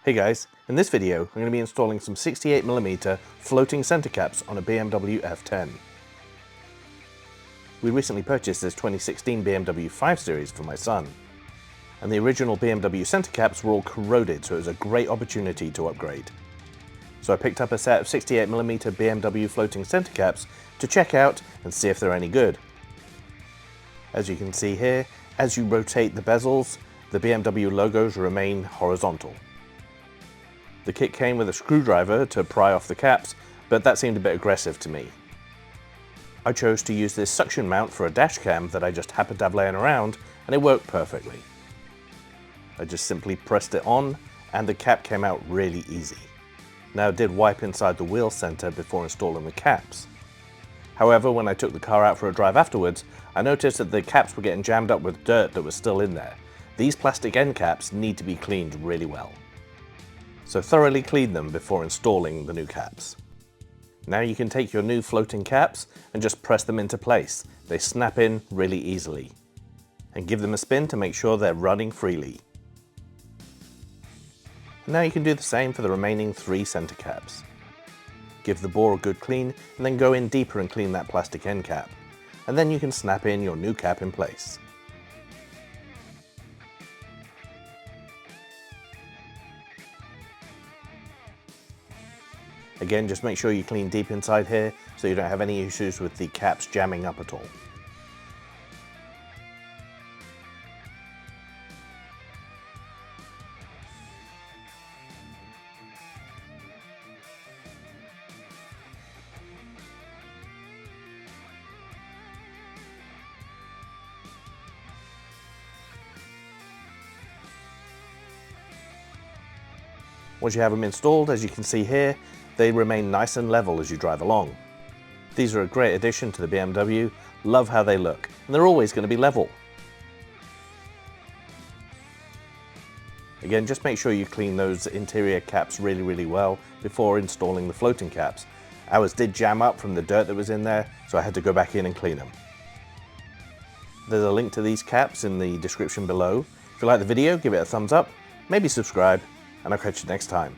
Hey guys, in this video I'm going to be installing some 68mm floating center caps on a BMW F10. We recently purchased this 2016 BMW 5 Series for my son, and the original BMW center caps were all corroded, so it was a great opportunity to upgrade. So I picked up a set of 68mm BMW floating center caps to check out and see if they're any good. As you can see here, as you rotate the bezels, the BMW logos remain horizontal. The kit came with a screwdriver to pry off the caps, but that seemed a bit aggressive to me. I chose to use this suction mount for a dash cam that I just happened to have laying around, and it worked perfectly. I just simply pressed it on, and the cap came out really easy. Now I did wipe inside the wheel center before installing the caps. However, when I took the car out for a drive afterwards, I noticed that the caps were getting jammed up with dirt that was still in there. These plastic end caps need to be cleaned really well. So thoroughly clean them before installing the new caps. Now you can take your new floating caps and just press them into place. They snap in really easily. And give them a spin to make sure they're running freely. And now you can do the same for the remaining 3 center caps. Give the bore a good clean and then go in deeper and clean that plastic end cap. And then you can snap in your new cap in place. Again, just make sure you clean deep inside here so you don't have any issues with the caps jamming up at all. Once you have them installed, as you can see here, they remain nice and level as you drive along. These are a great addition to the BMW, love how they look, and they're always going to be level. Again, just make sure you clean those interior caps really well before installing the floating caps. Ours did jam up from the dirt that was in there, so I had to go back in and clean them. There's a link to these caps in the description below. If you like the video, give it a thumbs up, maybe subscribe, and I'll catch you next time.